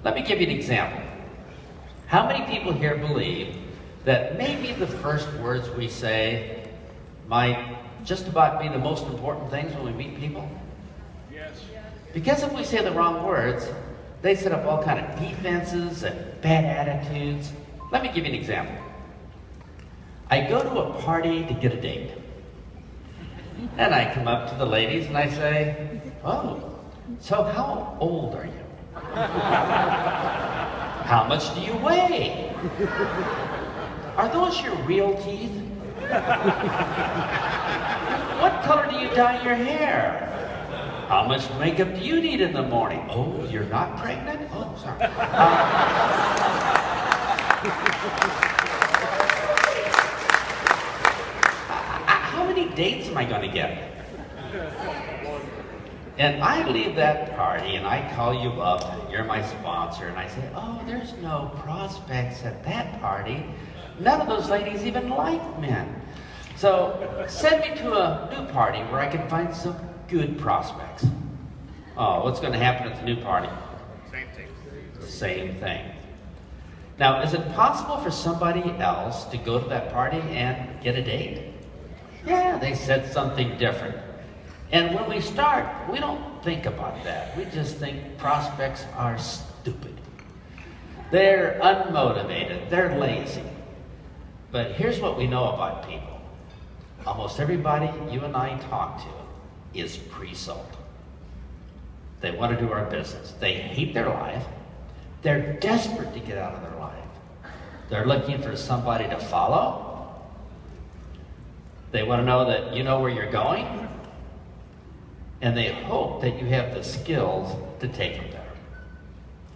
Let me give you an example. How many people here believe that maybe the first words we say might just about be the most important things when we meet people? Yes. Because if we say the wrong words, they set up all kind of defenses and bad attitudes. Let me give you an example. I go to a party to get a date. And I come up to the ladies and I say, "Oh, so how old are you? How much do you weigh? Are those your real teeth? What color do you dye your hair? How much makeup do you need in the morning? Oh, you're not pregnant? Oh, sorry." How many dates am I going to get? And I leave that party and I call you up, and you're my sponsor, and I say, "Oh, there's no prospects at that party. None of those ladies even like men. So send me to a new party where I can find some good prospects." Oh, what's going to happen at the new party? Same thing. Same thing. Now, is it possible for somebody else to go to that party and get a date? Yeah, they said something different. And when we start, we don't think about that. We just think prospects are stupid. They're unmotivated. They're lazy. But here's what we know about people. Almost everybody you and I talk to is pre-sold. They want to do our business. They hate their life. They're desperate to get out of their life. They're looking for somebody to follow. They want to know that you know where you're going. And they hope that you have the skills to take them there.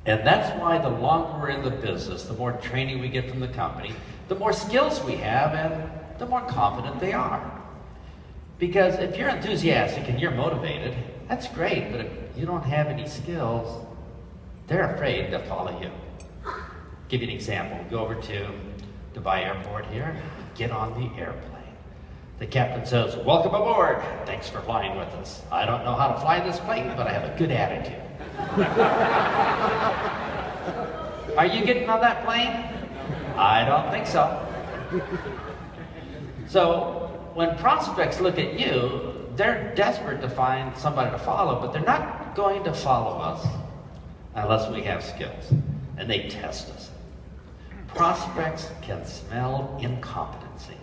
And that's why the longer we're in the business, the more training we get from the company, the more skills we have, and the more confident they are. Because if you're enthusiastic and you're motivated, that's great, but if you don't have any skills, they're afraid to follow you. Give you an example. Go over to Dubli Airport here, get on the airplane. The captain says, "Welcome aboard. Thanks for flying with us. I don't know how to fly this plane, but I have a good attitude." Are you getting on that plane? I don't think so. So when prospects look at you, they're desperate to find somebody to follow, but they're not going to follow us unless we have skills, and they test us. Prospects can smell incompetency.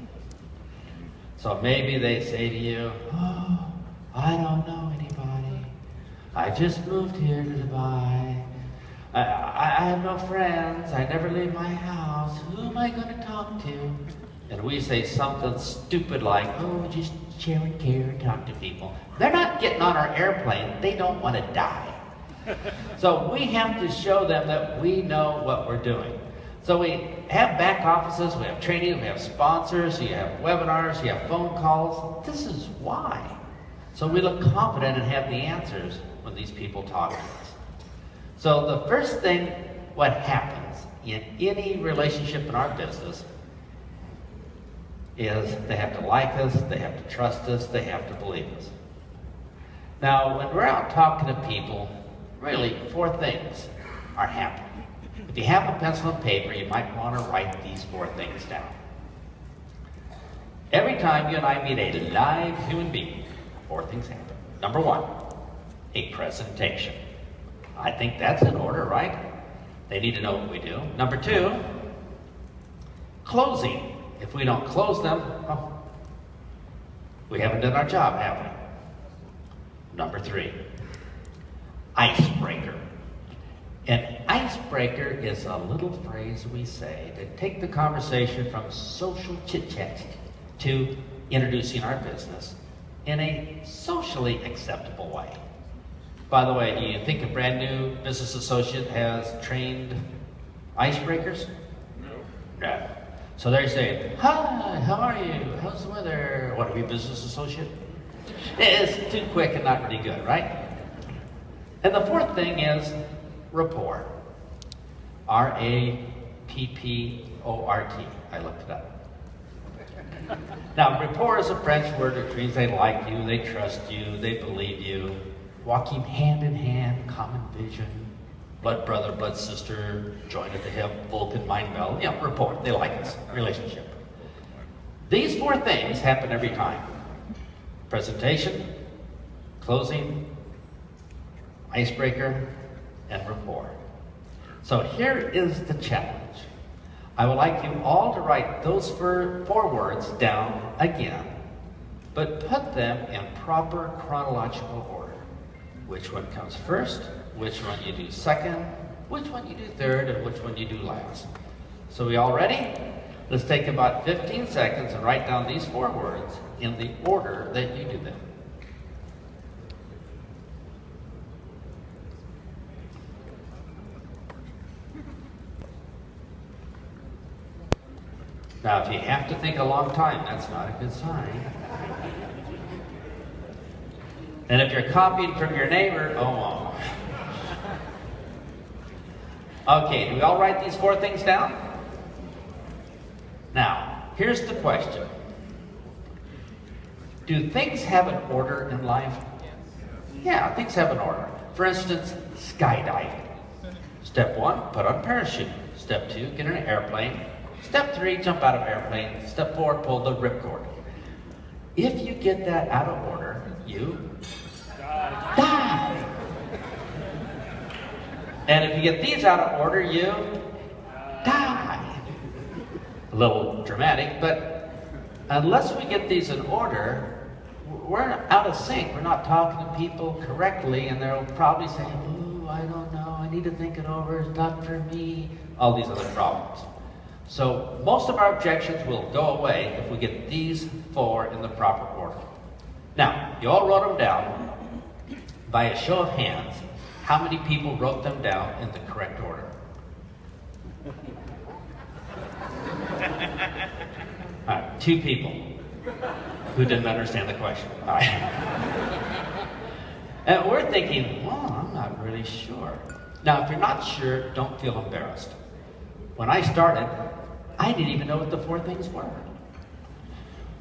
So maybe they say to you, "Oh, I don't know anybody. I just moved here to Dubai. I have no friends. I never leave my house. Who am I going to talk to?" And we say something stupid like, "Oh, just share and care and talk to people." They're not getting on our airplane. They don't want to die. So we have to show them that we know what we're doing. So we have back offices, we have training, we have sponsors, you have webinars, you have phone calls. This is why. So we look confident and have the answers when these people talk to us. So the first thing, what happens in any relationship in our business is they have to like us, they have to trust us, they have to believe us. Now, when we're out talking to people, really 4 things are happening. If you have a pencil and paper, you might want to write these 4 things down. Every time you and I meet a live human being, 4 things happen. Number 1, a presentation. I think that's in order, right? They need to know what we do. Number 2, closing. If we don't close them, oh, we haven't done our job, have we? Number 3, icebreaker. An icebreaker is a little phrase we say to take the conversation from social chit-chat to introducing our business in a socially acceptable way. By the way, do you think a brand new business associate has trained icebreakers? No. So they're saying, "Hi, how are you? How's the weather? Want to be a business associate?" It's too quick and not really good, right? And the 4th thing is rapport. R-A-P-P-O-R-T. I looked it up. Now, rapport is a French word which means they like you, they trust you, they believe you, walking hand in hand, common vision. blood brother, blood sister, joined at the hip, Vulcan, mind meld, yeah, rapport. They like us, relationship. These 4 things happen every time. Presentation, closing, icebreaker, and rapport. So here is the challenge. I would like you all to write those 4 words down again, but put them in proper chronological order. Which one comes first, which one you do second, which one you do third, and which one you do last. So we all ready? Let's take about 15 seconds and write down these 4 words in the order that you do them. Now, if you have to think a long time, that's not a good sign. And if you're copying from your neighbor, oh well. Okay, do we all write these 4 things down? Now, here's the question. Do things have an order in life? Yeah, things have an order. For instance, skydiving. Step 1, put on parachute. Step 2, get in an airplane. Step 3, jump out of airplane. Step 4, pull the ripcord. If you get that out of order, you die. And if you get these out of order, you die. A little dramatic, but unless we get these in order, we're out of sync. We're not talking to people correctly, and they'll probably say, "Ooh, I don't know, I need to think it over, it's not for me." All these other problems. So most of our objections will go away if we get these 4 in the proper order. Now, you all wrote them down. By a show of hands, how many people wrote them down in the correct order? All right, 2 people who didn't understand the question. All right. And we're thinking, well, I'm not really sure. Now, if you're not sure, don't feel embarrassed. When I started, I didn't even know what the 4 things were.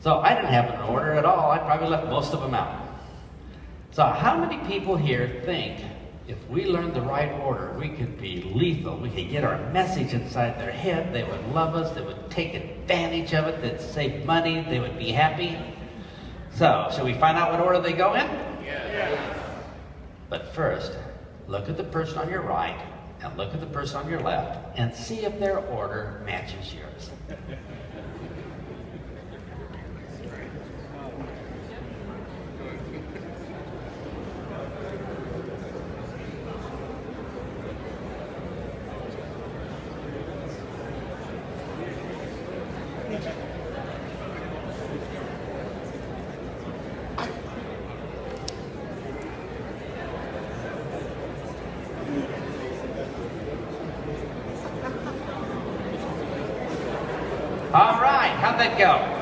So I didn't have an order at all. I probably left most of them out. So how many people here think if we learned the right order, we could be lethal, we could get our message inside their head, they would love us, they would take advantage of it, they'd save money, they would be happy? So, should we find out what order they go in? Yeah. But first, look at the person on your right and look at the person on your left and see if their order matches yours. All right, how'd that go?